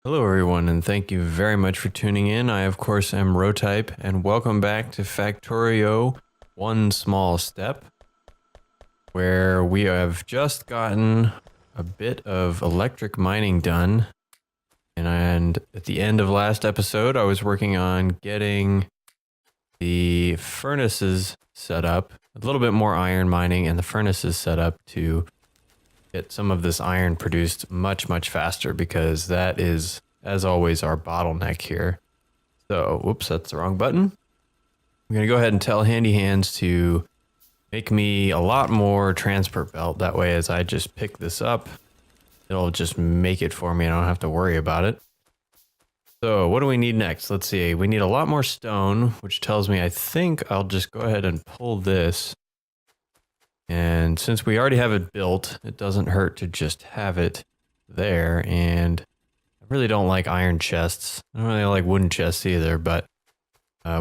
Hello everyone, and thank you very much for tuning in. I of course am Rotype, and welcome back to Factorio One Small Step, where we have just gotten a bit of electric mining done. And at the end of last episode, I was working on getting the furnaces set up, a little bit more iron mining, and the furnaces set up to get some of this iron produced much faster, because that is, as always, our bottleneck here. So, whoops, that's the wrong button. I'm gonna go ahead and tell Handy Hands to make me a lot more transport belt. That way, as I just pick this up, it'll just make it for me and I don't have to worry about it. So what do we need next? Let's see, we need a lot more stone, which tells me I think I'll just go ahead and pull this. And since we already have it built, it doesn't hurt to just have it there. And I really don't like iron chests. I don't really like wooden chests either, but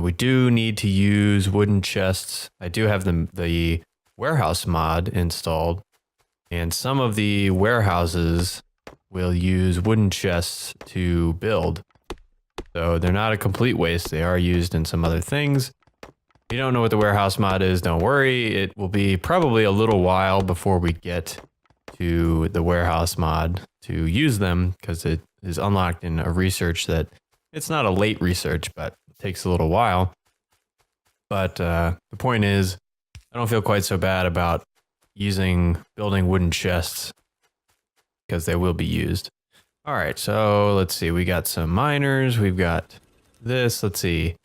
we do need to use wooden chests. I do have the warehouse mod installed, and some of the warehouses will use wooden chests to build. So they're not a complete waste. They are used in some other things. If you don't know what the warehouse mod is, don't worry. It will be probably a little while before we get to the warehouse mod to use them, because it is unlocked in a research that it's not a late research, but it takes a little while. But the point is, I don't feel quite so bad about building wooden chests, because they will be used. All right, so let's see. We got some miners. We've got this. Let's see.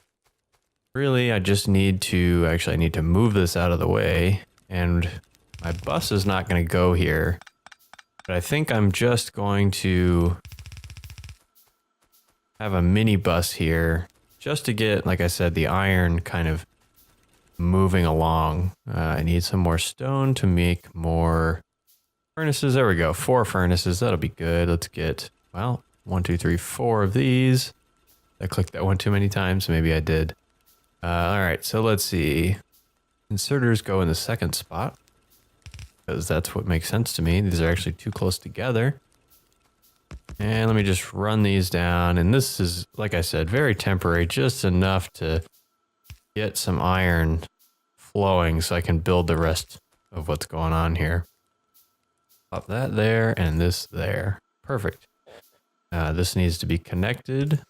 Really, I just need to, actually I need to move this out of the way, and my bus is not going to go here, but I think I'm just going to have a mini bus here just to get, like I said, the iron kind of moving along. I need some more stone to make more furnaces. There we go, 4 furnaces, that'll be good. Let's get, well, 1, 2, 3, 4 of these. I clicked that one too many times, maybe I did. All right, so let's see. Inserters go in the second spot, because that's what makes sense to me. These are actually too close together. And let me just run these down. And this is, like I said, very temporary, just enough to get some iron flowing so I can build the rest of what's going on here. Pop that there and this there. Perfect. This needs to be connected.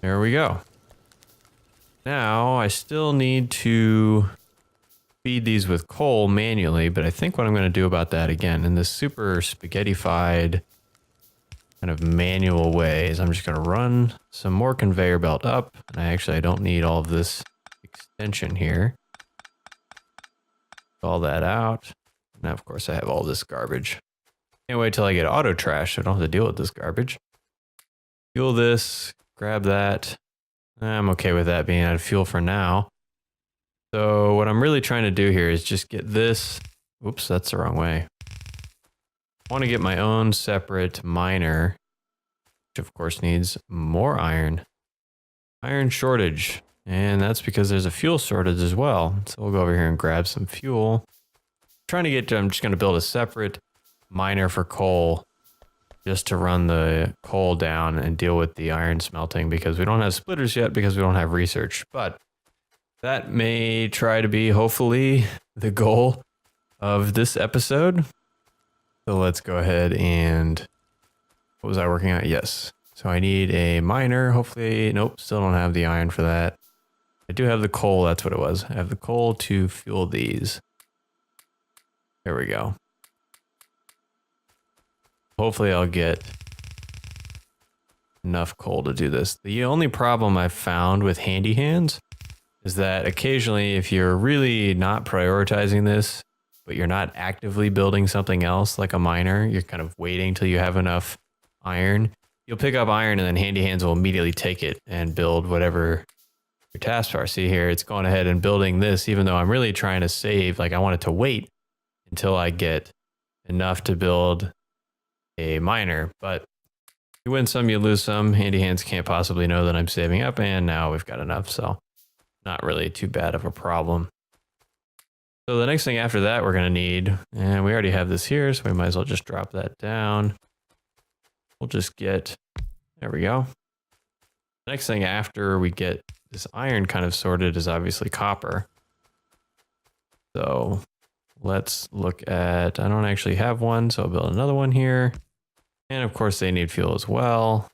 There we go. Now, I still need to feed these with coal manually, but I think what I'm going to do about that again in this super spaghettified kind of manual way is I'm just going to run some more conveyor belt up. And I don't need all of this extension here. All that out. Now, of course, I have all this garbage. Can't wait till I get auto trash so I don't have to deal with this garbage. Fuel this, grab that. I'm okay with that being out of fuel for now. So what I'm really trying to do here is just get this. Oops, that's the wrong way. I want to get my own separate miner, which of course needs more iron. Iron shortage. And that's because there's a fuel shortage as well. So we'll go over here and grab some fuel. I'm just going to build a separate miner for coal, just to run the coal down and deal with the iron smelting, because we don't have splitters yet, because we don't have research. But that may try to be, hopefully, the goal of this episode. So let's go ahead and, what was I working on? Yes. So I need a miner, hopefully. Nope, still don't have the iron for that. I do have the coal, that's what it was. I have the coal to fuel these. There we go. Hopefully I'll get enough coal to do this. The only problem I've found with Handy Hands is that occasionally, if you're really not prioritizing this, but you're not actively building something else like a miner, you're kind of waiting till you have enough iron, you'll pick up iron and then Handy Hands will immediately take it and build whatever your tasks are. See here, it's going ahead and building this, even though I'm really trying to save. Like, I want it to wait until I get enough to build a miner, but you win some, you lose some. Handy Hands can't possibly know that I'm saving up, and now we've got enough, so not really too bad of a problem. So the next thing after that we're going to need, and we already have this here, so we might as well just drop that down. We'll just get, There we go. Next thing after we get this iron kind of sorted is obviously copper. So let's look at, I don't actually have one, so I'll build another one here. And of course they need fuel as well.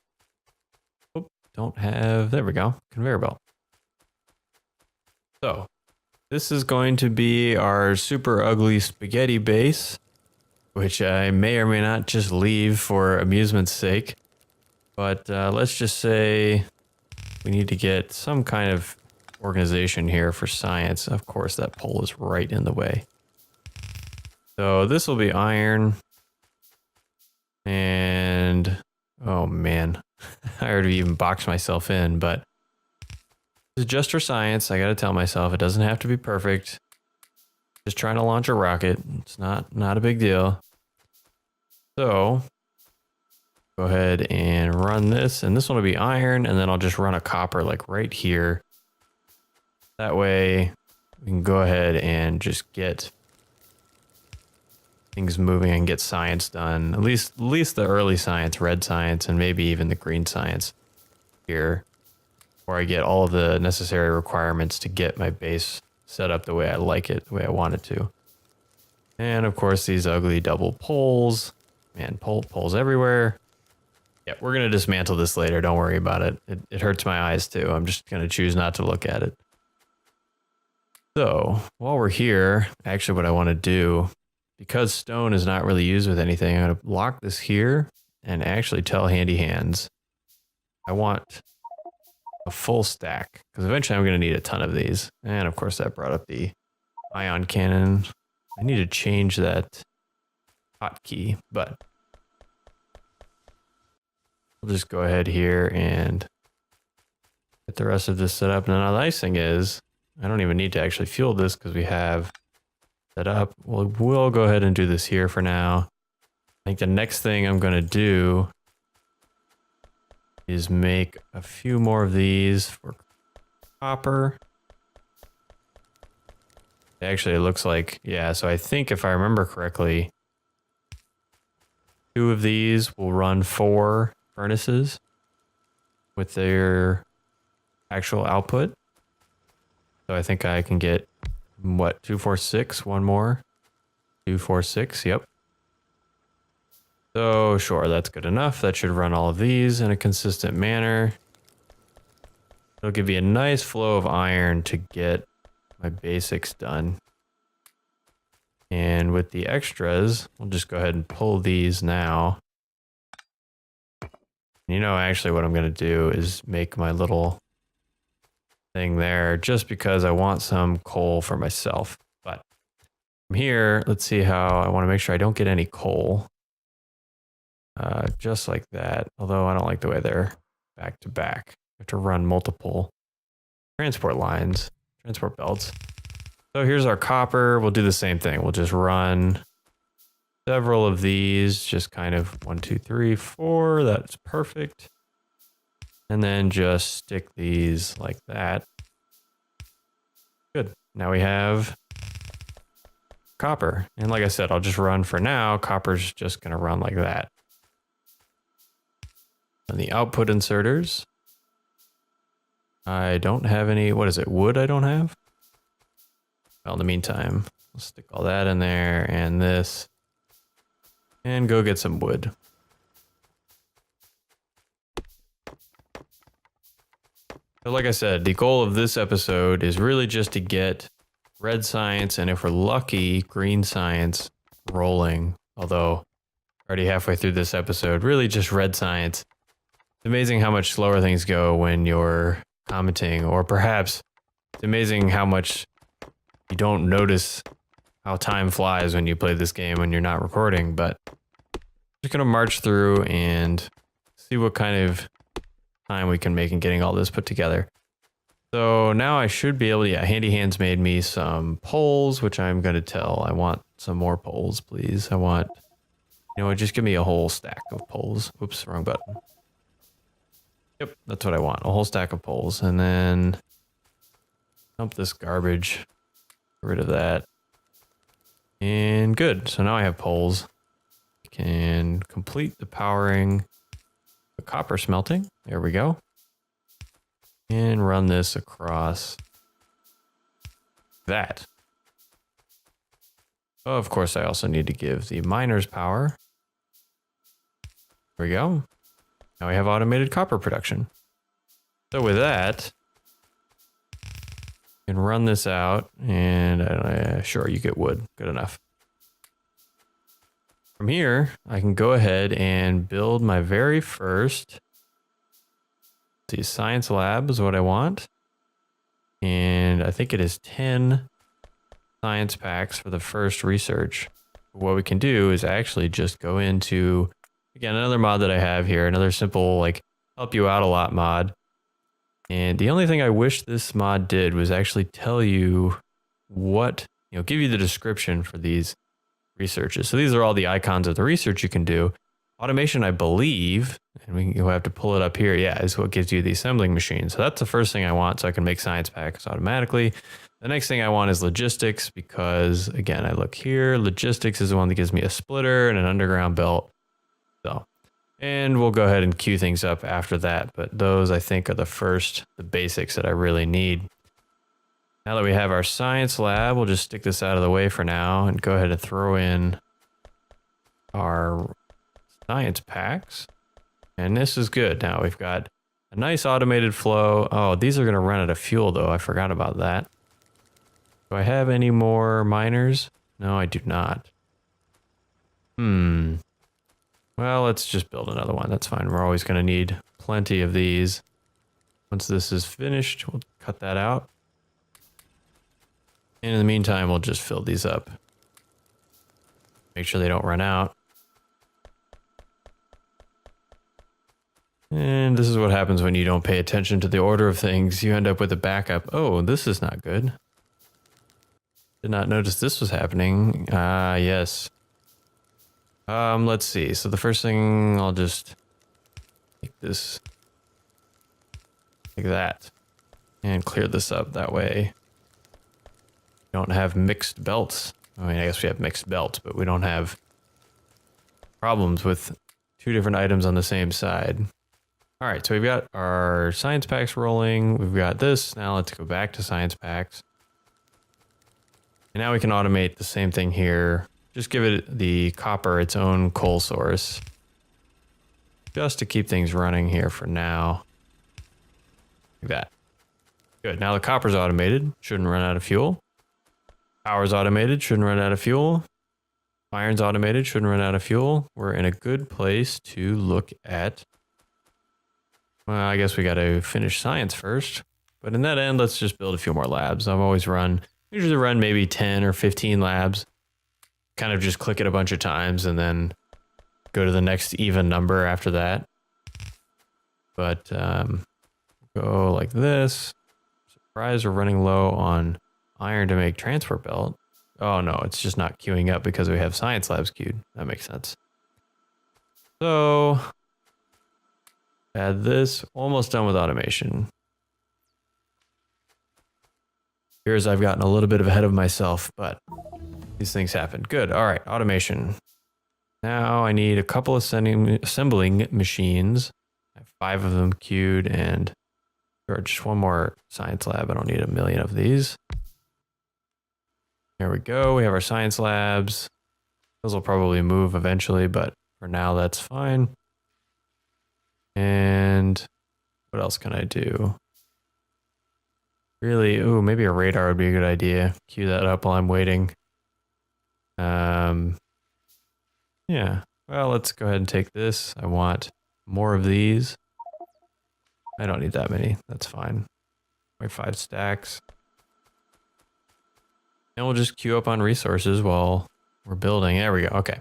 Oh, don't have, there we go, conveyor belt. So this is going to be our super ugly spaghetti base, which I may or may not just leave for amusement's sake. But let's just say we need to get some kind of organization here for science. Of course, that pole is right in the way. So this will be iron. And, oh man, I already even boxed myself in, but this is just for science. I gotta tell myself it doesn't have to be perfect. Just trying to launch a rocket. It's not a big deal. So go ahead and run this, and this one will be iron, and then I'll just run a copper like right here. That way we can go ahead and just get things moving and get science done. At least the early science, red science, and maybe even the green science here, where I get all of the necessary requirements to get my base set up the way I like it, the way I want it to. And of course these ugly double poles. Man, poles everywhere. Yeah, we're going to dismantle this later. Don't worry about it. It hurts my eyes too. I'm just going to choose not to look at it. So while we're here, actually what I want to do, because stone is not really used with anything, I'm going to lock this here and actually tell Handy Hands I want a full stack, because eventually I'm going to need a ton of these. And of course that brought up the ion cannon. I need to change that hotkey, but we'll just go ahead here and get the rest of this set up. Now the nice thing is I don't even need to actually fuel this because we have set up. We'll go ahead and do this here for now. I think the next thing I'm going to do is make a few more of these for copper. Actually, it looks like, yeah, so I think if I remember correctly, 2 of these will run 4 furnaces with their actual output. So I think I can get, what, 2, 4, 6, one more. 2, 4, 6, yep. So sure, that's good enough. That should run all of these in a consistent manner. It'll give you a nice flow of iron to get my basics done. And with the extras, we'll just go ahead and pull these now. You know, actually what I'm going to do is make my little thing there just because I want some coal for myself. But from here, let's see how I want to make sure I don't get any coal. Just like that. Although I don't like the way they're back to back. I have to run multiple transport lines, transport belts. So here's our copper. We'll do the same thing. We'll just run several of these, just kind of 1, 2, 3, 4. That's perfect. And then just stick these like that. Good. Now we have copper. And like I said, I'll just run for now. Copper's just going to run like that. And the output inserters. I don't have any, what is it, wood I don't have? Well, in the meantime, I'll stick all that in there and this. And go get some wood. So like I said, the goal of this episode is really just to get red science, and if we're lucky, green science rolling. Although, already halfway through this episode, really just red science. It's amazing how much slower things go when you're commenting, or perhaps it's amazing how much you don't notice how time flies when you play this game when you're not recording. But I'm just going to march through and see what kind of time we can make in getting all this put together. So now I should be able to, yeah, Handy Hands made me some poles, which I'm going to tell. I want some more poles, please. I want, you know what, just give me a whole stack of poles. Oops, wrong button. Yep, that's what I want, a whole stack of poles. And then dump this garbage, get rid of that. And good, so now I have poles. I can complete the powering the copper smelting. There we go. And run this across that. Oh, of course, I also need to give the miners power. There we go. Now we have automated copper production. So with that, you can run this out and sure, you get wood. Good enough. From here, I can go ahead and build my very first science lab is what I want. And I think it is 10 science packs for the first research. What we can do is actually just go into, again, another mod that I have here, another simple, like, help you out a lot mod. And the only thing I wish this mod did was actually tell you what, give you the description for these researches. So these are all the icons of the research you can do. Automation, I believe, and you'll have to pull it up here, is what gives you the assembling machine. So that's the first thing I want, so I can make science packs automatically. The next thing I want is logistics, because again, I look here, logistics is the one that gives me a splitter and an underground belt. So, and we'll go ahead and queue things up after that, but those I think are the basics that I really need. Now that we have our science lab, we'll just stick this out of the way for now and go ahead and throw in our science packs. And this is good. Now we've got a nice automated flow. Oh, these are going to run out of fuel though. I forgot about that. Do I have any more miners? No, I do not. Well, let's just build another one. That's fine. We're always going to need plenty of these. Once this is finished, we'll cut that out. And in the meantime, we'll just fill these up. Make sure they don't run out. And this is what happens when you don't pay attention to the order of things. You end up with a backup. Oh, this is not good. Did not notice this was happening. Yes. Let's see. So the first thing, I'll just make this like that and clear this up that way. We don't have mixed belts. I mean, I guess we have mixed belts, but we don't have problems with two different items on the same side. All right, so we've got our science packs rolling. We've got this. Now let's go back to science packs. And now we can automate the same thing here. Just give it the copper its own coal source. Just to keep things running here for now. Like that. Good, now the copper's automated. Shouldn't run out of fuel. Power's automated, shouldn't run out of fuel. Iron's automated, shouldn't run out of fuel. We're in a good place to look at. Well, I guess we got to finish science first. But in that end, let's just build a few more labs. Usually run maybe 10 or 15 labs. Kind of just click it a bunch of times and then go to the next even number after that. But go like this. Surprise, we're running low on iron to make transport belt. Oh no, it's just not queuing up because we have science labs queued. That makes sense. So add this, almost done with automation. Here's I've gotten a little bit ahead of myself, but these things happen. Good, all right, automation. Now I need a couple of assembling machines. I have 5 of them queued and or just one more science lab. I don't need a million of these. There we go. We have our science labs. Those will probably move eventually, but for now that's fine. And what else can I do? Really, ooh, maybe a radar would be a good idea. Queue that up while I'm waiting. Yeah, well, let's go ahead and take this. I want more of these. I don't need that many. That's fine. 5 stacks. And we'll just queue up on resources while we're building. There we go. Okay.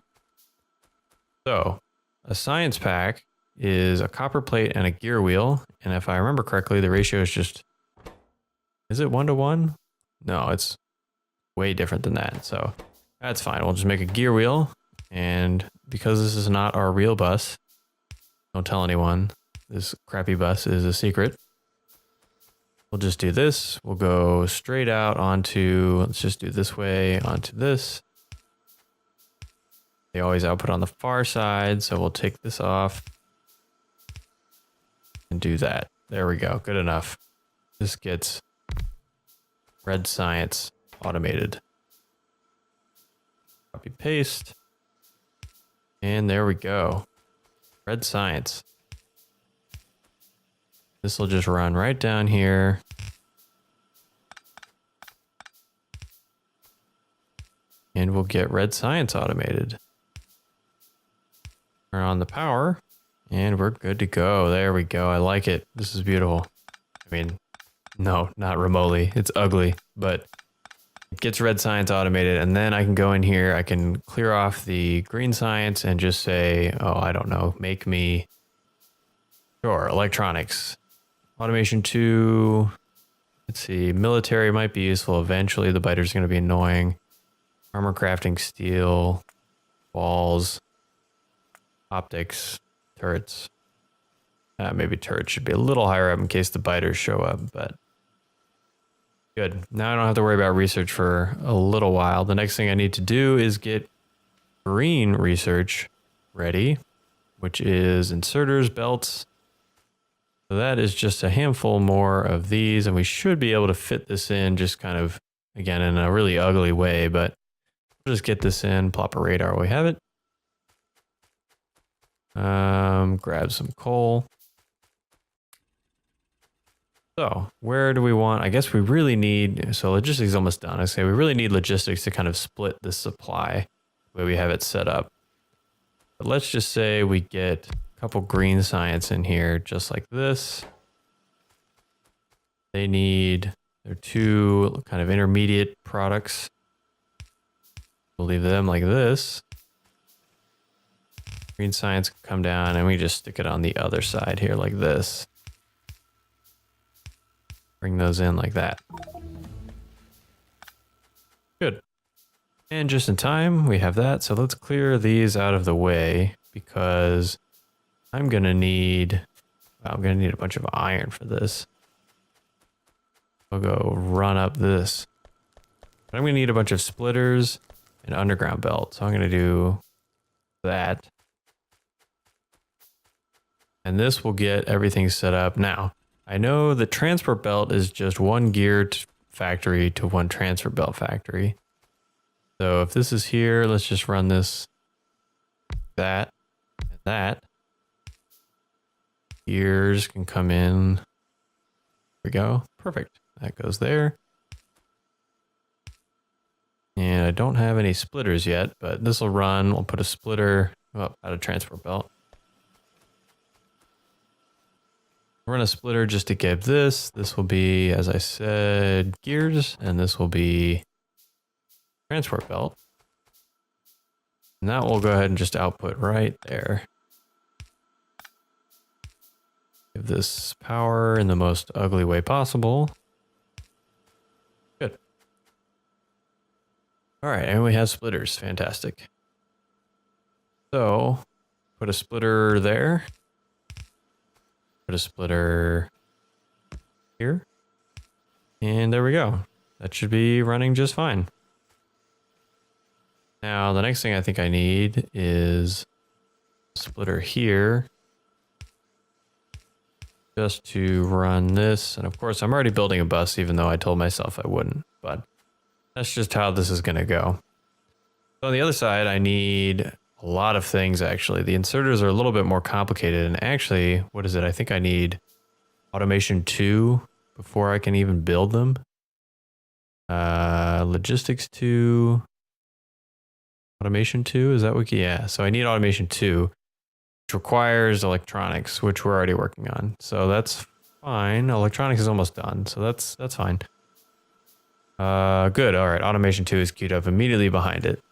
So a science pack is a copper plate and a gear wheel. And if I remember correctly, the ratio is just, is it 1-to-1? No, it's way different than that. So that's fine. We'll just make a gear wheel. And because this is not our real bus, don't tell anyone. This crappy bus is a secret. We'll just do this. We'll go straight out onto, let's just do this way onto this. They always output on the far side, so we'll take this off. and do that. There we go. Good enough. This gets red science automated. Copy paste. And there we go. Red science. This will just run right down here. And we'll get red science automated. Turn on the power. And we're good to go. There we go. I like it. This is beautiful. I mean, no, not remotely. It's ugly, but it gets red science automated. And then I can go in here. I can clear off the green science and just say, oh, I don't know, make me, sure, electronics. Automation 2. Let's see. Military might be useful eventually. The biter's going to be annoying. Armor crafting, steel, walls, optics. Turrets. Maybe turrets should be a little higher up in case the biters show up, but good. Now I don't have to worry about research for a little while. The next thing I need to do is get green research ready, which is inserters, belts. So that is just a handful more of these, and we should be able to fit this in just kind of, again, in a really ugly way, but we'll just get this in, plop a radar, we have it. Grab some coal. So where do we want, I guess we really need, so logistics is almost done. I say we really need logistics to kind of split the supply the way we have it set up. But let's just say we get a couple green science in here, just like this. They need, they're two kind of intermediate products. We'll leave them like this. Green science can come down and we just stick it on the other side here like this. Bring those in like that. Good. And just in time, we have that. So let's clear these out of the way because I'm going to need a bunch of iron for this. I'll go run up this. But I'm going to need a bunch of splitters and underground belt. So I'm going to do that. And this will get everything set up. Now, I know the transport belt is just one gear factory to one transfer belt factory. So if this is here, let's just run this, that, and that. Gears can come in. There we go. Perfect. That goes there. And I don't have any splitters yet, but this will run. We'll put a splitter out of transport belt. Run a splitter just to get this. This will be, as I said, gears, and this will be transport belt. And that will go ahead and just output right there. Give this power in the most ugly way possible. Good. All right, and we have splitters. Fantastic. So, put a splitter there. Put a splitter here. And there we go. That should be running just fine. Now, the next thing I think I need is a splitter here. Just to run this. And of course, I'm already building a bus, even though I told myself I wouldn't. But that's just how this is going to go. So on the other side, I need a lot of things, actually. The inserters are a little bit more complicated. And actually, what is it? I think I need automation 2 before I can even build them. Logistics 2. Automation 2, is that what? Yeah, so I need automation 2, which requires electronics, which we're already working on. So that's fine. Electronics is almost done, so that's fine. Good, all right, automation 2 is queued up immediately behind it.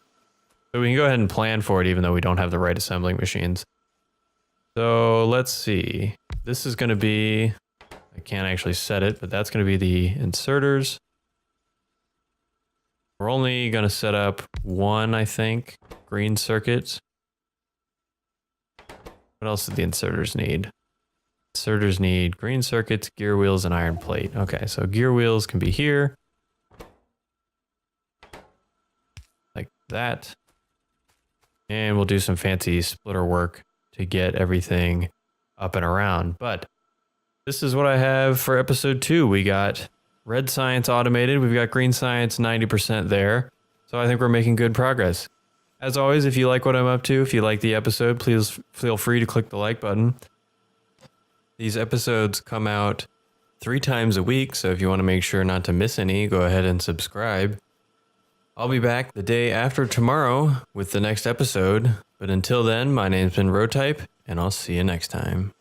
So we can go ahead and plan for it even though we don't have the right assembling machines. So let's see. This is going to be, I can't actually set it, but that's going to be the inserters. We're only going to set up one, I think, green circuit. What else do the inserters need? Inserters need green circuits, gear wheels, and iron plate. Okay, so gear wheels can be here. Like that. And we'll do some fancy splitter work to get everything up and around. But this is what I have for episode 2. We got red science automated. We've got green science 90% there. So I think we're making good progress. As always, if you like what I'm up to, if you like the episode, please feel free to click the like button. These episodes come out 3 times a week, so if you want to make sure not to miss any, go ahead and subscribe. I'll be back the day after tomorrow with the next episode, but until then, my name's been Rotype, and I'll see you next time.